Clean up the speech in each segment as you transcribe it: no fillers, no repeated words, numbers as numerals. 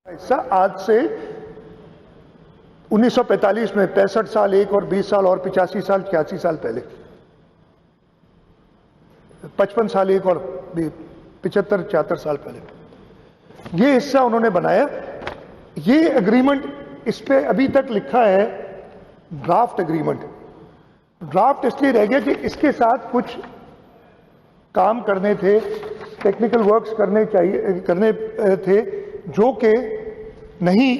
हिस्सा आज से 1945 में 65 साल एक और 20 साल और 85 साल 81 साल पहले 55 साल एक और 75 74 साल पहले ये हिस्सा उन्होंने बनाया। ये एग्रीमेंट इस पे अभी तक लिखा है ड्राफ्ट एग्रीमेंट। ड्राफ्ट इसलिए रह गया कि इसके साथ कुछ काम करने थे, टेक्निकल वर्क्स करने थे जो कि नहीं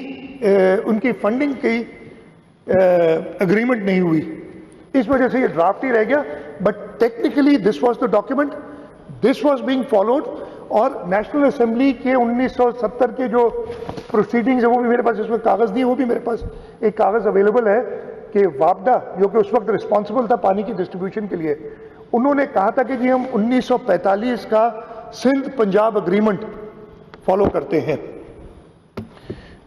उनकी फंडिंग की एग्रीमेंट नहीं हुई, इस वजह से ये ड्राफ्ट ही रह गया। But technically this was the document, this was being followed. और नेशनल असेंबली के 1970 के जो प्रोसीडिंग्स है वो भी मेरे पास, इसमें कागज नहीं है, वो भी मेरे पास एक कागज अवेलेबल है कि वापडा जो कि उस वक्त रिस्पॉन्सिबल था पानी की डिस्ट्रीब्यूशन के लिए, उन्होंने कहा था कि जी हम 1945 का सिंध पंजाब एग्रीमेंट फॉलो करते हैं।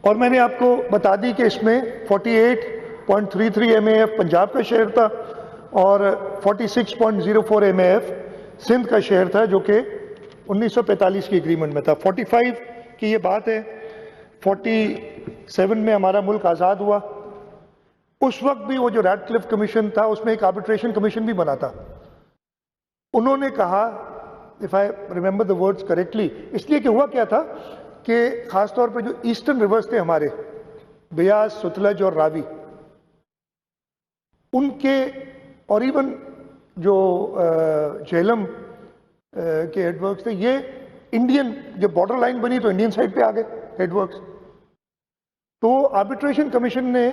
और मैंने आपको बता दी कि इसमें 48.33 MAF पंजाब का शेयर था और 46.04 MAF सिंध का शेयर था, जो कि 1945 की एग्रीमेंट में था। 45 की ये बात है, 47 में हमारा मुल्क आज़ाद हुआ। उस वक्त भी वो जो रैडक्लिफ कमीशन था उसमें एक आर्बिट्रेशन कमीशन भी बना था। उन्होंने कहा, if I remember the words correctly, इसलिए कि हुआ क्या था कि खासतौर पे जो ईस्टर्न रिवर्स थे हमारे, ब्यास, सतलज और रावी, उनके और इवन जो झेलम के हेडवर्क्स थे, ये इंडियन, जब बॉर्डर लाइन बनी तो इंडियन साइड पे आ गए हेडवर्क्स। तो आर्बिट्रेशन कमीशन ने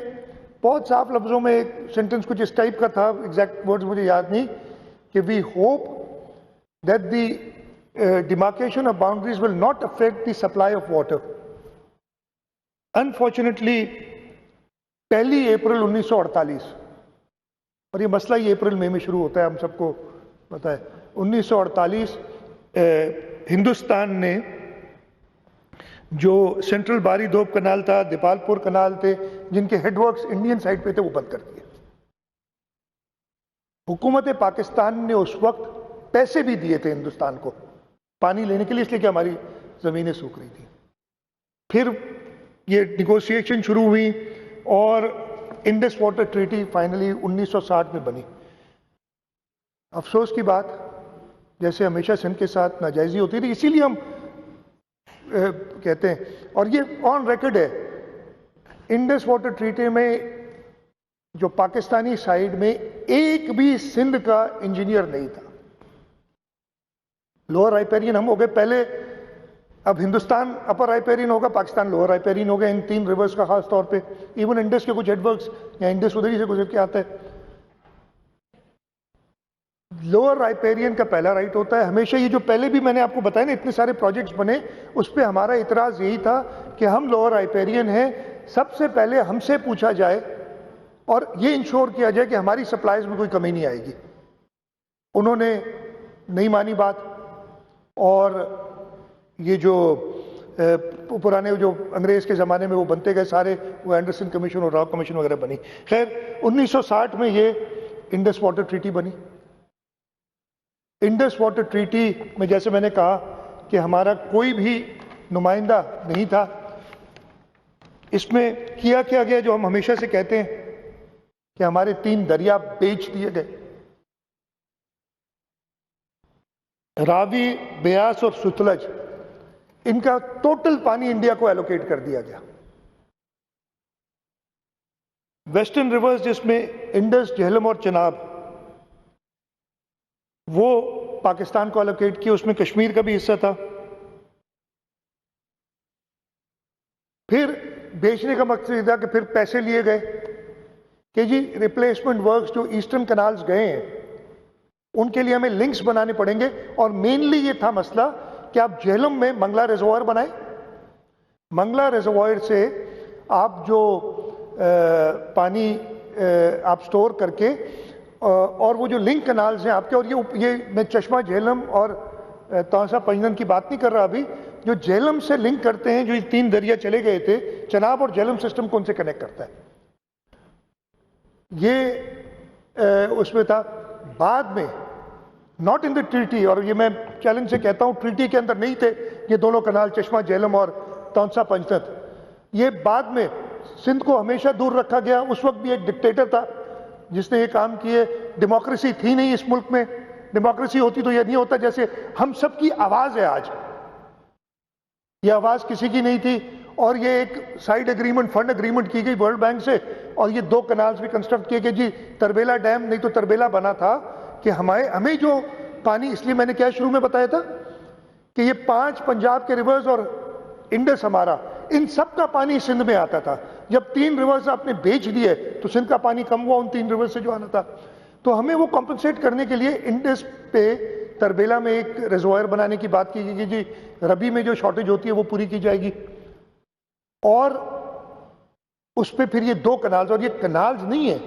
बहुत साफ लफ्जों में एक सेंटेंस कुछ इस टाइप का था, एग्जैक्ट वर्ड्स मुझे याद नहीं, कि we hope that the demarcation of boundaries will not affect the supply of water. Unfortunately, 1 अप्रैल 1948, और ये मसला ही अप्रैल मई में शुरू होता है, हम सबको पता है, 1948 हिंदुस्तान ने जो सेंट्रल बारी दोब कनाल था, दीपालपुर कनाल थे, जिनके हेडवर्क्स इंडियन साइड पे थे, वो बंद कर दिए। हुकूमत पाकिस्तान ने उस वक्त पैसे भी दिए थे हिंदुस्तान को पानी लेने के लिए, इसलिए कि हमारी जमीनें सूख रही थी। फिर ये निगोशिएशन शुरू हुई और इंडस वाटर ट्रीटी फाइनली 1960 में बनी। अफसोस की बात, जैसे हमेशा सिंध के साथ नाजायजी होती थी, इसीलिए हम कहते हैं, और ये ऑन रिकॉर्ड है, इंडस वाटर ट्रीटी में जो पाकिस्तानी साइड में एक भी सिंध का इंजीनियर नहीं था। लोअर राइपेरियन हम हो गए पहले, अब हिंदुस्तान अपर राइपेरियन होगा, पाकिस्तान लोअर राइपेरियन होगा, इन 3 रिवर्स का खास तौर पे। इवन इंडस के कुछ हेडवर्क्स या इंडस उधर ही से गुजर के आता है। लोअर राइपेरियन का पहला राइट होता है हमेशा। ये जो पहले भी मैंने आपको बताया ना, इतने सारे प्रोजेक्ट्स बने, उस पर हमारा इतराज यही था कि हम लोअर राइपेरियन हैं, सबसे पहले हमसे पूछा जाए और ये इंश्योर किया जाए कि हमारी सप्लाईज में कोई कमी नहीं आएगी। उन्होंने नहीं मानी बात, और ये जो पुराने जो अंग्रेज के ज़माने में वो बनते गए सारे, वो एंडरसन कमीशन और रॉ कमीशन वगैरह बनी। खैर 1960 में ये इंडस वाटर ट्रीटी बनी। इंडस वाटर ट्रीटी में जैसे मैंने कहा कि हमारा कोई भी नुमाइंदा नहीं था। इसमें किया क्या गया जो हम हमेशा से कहते हैं कि हमारे 3 दरिया बेच दिए गए, रावी, ब्यास और सतलज, इनका टोटल पानी इंडिया को एलोकेट कर दिया गया। वेस्टर्न रिवर्स जिसमें इंडस, झेलम और चनाब, वो पाकिस्तान को एलोकेट किया, उसमें कश्मीर का भी हिस्सा था। फिर बेचने का मकसद था कि फिर पैसे लिए गए कि जी रिप्लेसमेंट वर्क्स जो ईस्टर्न कनाल्स गए हैं उनके लिए हमें लिंक्स बनाने पड़ेंगे। और मेनली ये था मसला कि आप झेलम में मंगला रिजर्वायर बनाएं, मंगला रिजर्वायर से आप जो पानी आप स्टोर करके, और वो जो लिंक कनाल्स हैं आपके, और ये मैं चश्मा झेलम और तौसा पंजन की बात नहीं कर रहा अभी, जो झेलम से लिंक करते हैं, जो ये 3 दरिया चले गए थे, चनाब और झेलम सिस्टम को उनसे कनेक्ट करता है, ये उसमें था। बाद में नॉट इन द ट्रीटी, और ये मैं चैलेंज से कहता हूं ट्रीटी के अंदर नहीं थे ये दोनों कनाल, चश्मा झेलम और तौसा पंजनत, ये बाद में सिंध को हमेशा दूर रखा गया। उस वक्त भी एक डिक्टेटर था जिसने ये काम किए। डेमोक्रेसी थी नहीं इस मुल्क में। डेमोक्रेसी होती तो ये नहीं होता। जैसे हम सबकी आवाज है आज, ये आवाज किसी की नहीं थी। और ये एक साइड एग्रीमेंट, फंड एग्रीमेंट की गई वर्ल्ड बैंक से, और ये 2 कैनाल्स भी कंस्ट्रक्ट किए गए। जी तरबेला डैम, नहीं तो तरबेला बना था कि हमें जो पानी, इसलिए मैंने क्या शुरू में बताया था कि ये 5 पंजाब के रिवर्स और इंडस हमारा, इन सब का पानी सिंध में आता था। जब 3 रिवर्स आपने बेच दिए तो सिंध का पानी कम हुआ उन 3 रिवर्स से जो आना था। तो हमें वो कॉम्पनसेट करने के लिए इंडस पे तरबेला में एक रिजर्वायर बनाने की बात की गई कि जी रबी में जो शॉर्टेज होती है वो पूरी की जाएगी। और उस पे फिर ये 2 कनाल्स, और ये कनाल्स नहीं है,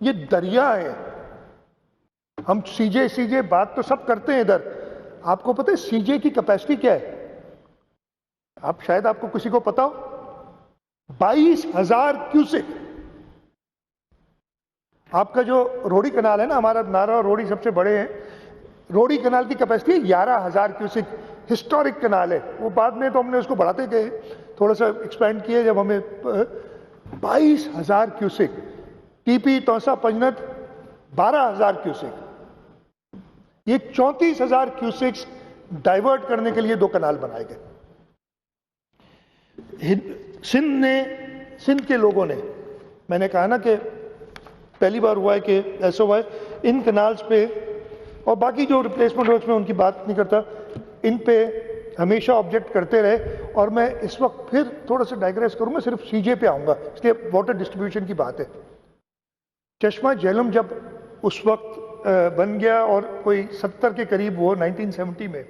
ये दरिया है। हम सीजे बात तो सब करते हैं इधर। आपको पता है सीजे की कैपेसिटी क्या है? आप शायद, आपको किसी को पता हो, 22,000 क्यूसेक। आपका जो रोडी कनाल है ना, हमारा नारा और रोडी सबसे बड़े हैं, रोडी कनाल की कैपेसिटी 11,000 क्यूसेक। हिस्टोरिक कनाल है वो। बाद में तो हमने उसको बढ़ाते गए, थोड़ा सा एक्सपेंड किए जब हमें 22,000 cusec. TP Taunsa Panjnad 12,000 cusec. ये 34,000 क्यूसेक्स डाइवर्ट करने के लिए 2 कनाल बनाए गए। सिंध के लोगों ने, मैंने कहा ना कि पहली बार हुआ है कि ऐसा हुआ है इन कनाल्स पे, और बाकी जो रिप्लेसमेंट रोड्स में उनकी बात नहीं करता, इन पे हमेशा ऑब्जेक्ट करते रहे। और मैं इस वक्त फिर थोड़ा सा डाइग्रेस करूंगा, सिर्फ सीजे पे आऊंगा, इसलिए वाटर डिस्ट्रीब्यूशन की बात है। चश्मा झेलम जब उस वक्त बन गया और कोई 70 के करीब वो 1970 में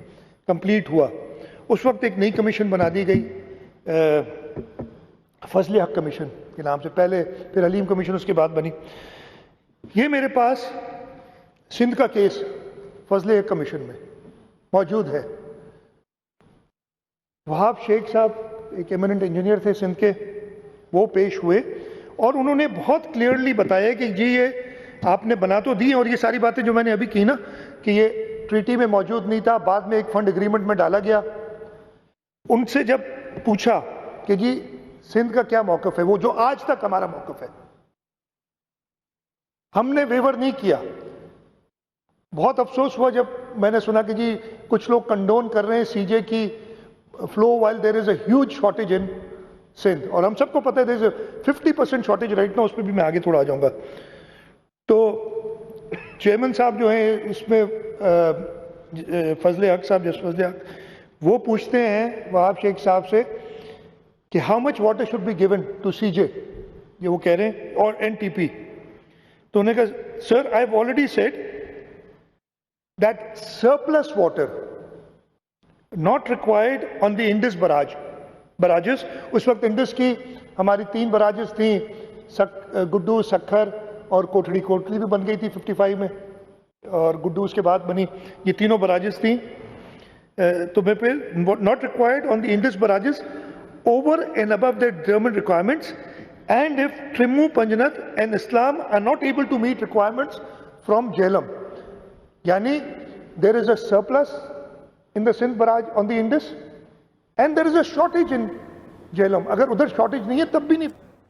कंप्लीट हुआ, उस वक्त एक नई कमीशन बना दी गई फजले हक कमीशन के नाम से। पहले फिर हलीम कमीशन उसके बाद बनी। ये मेरे पास सिंध का केस फजले हक कमीशन में मौजूद है। वहाब शेख साहब एक एमिनेंट इंजीनियर थे सिंध के, वो पेश हुए और उन्होंने बहुत क्लियरली बताया कि जी ये आपने बना तो दी, और ये सारी बातें जो मैंने अभी की ना कि ये ट्रीटी में मौजूद नहीं था, बाद में एक फंड एग्रीमेंट में डाला गया। उनसे जब पूछा कि जी सिंध का क्या मौकफ है, वो जो आज तक हमारा मौकफ है, हमने वेवर नहीं किया। बहुत अफसोस हुआ जब मैंने सुना कि जी कुछ लोग कंडोन कर रहे हैं सीजे की flow while there is a huge shortage in Sindh, और हम सबको पता है there is a 50% shortage right ना। उस पर भी मैं आगे थोड़ा आ जाऊंगा। तो चेयरमैन साहब जो हैं इसमें फजले हक साहब, जस्ट फजले हक, वो पूछते हैं वहाब शेख साहब से कि how much water should be given to CJ, ये वो कह रहे हैं, और एनटीपी। तो उन्होंने कहा sir I have already said that surplus water not required on the Indus बराजेस। उस वक्त इंडस की हमारी 3 बराजेस थी, गुड्डू, सखर और कोटड़ी। कोटड़ी भी बन गई थी 55 में, और गुड्डू उसके बाद बनी। ये तीनों बराजेस थी। तो मैं फिर not required on the Indus बराजेस over and above the German requirements, and if Trimmu, Panjanat and Islam are not able to meet requirements from Jhelum, yani there is a surplus in the Sindh barrage on the Indus and there is a shortage in Jhelum. अगर उधर shortage नहीं है तब भी नहीं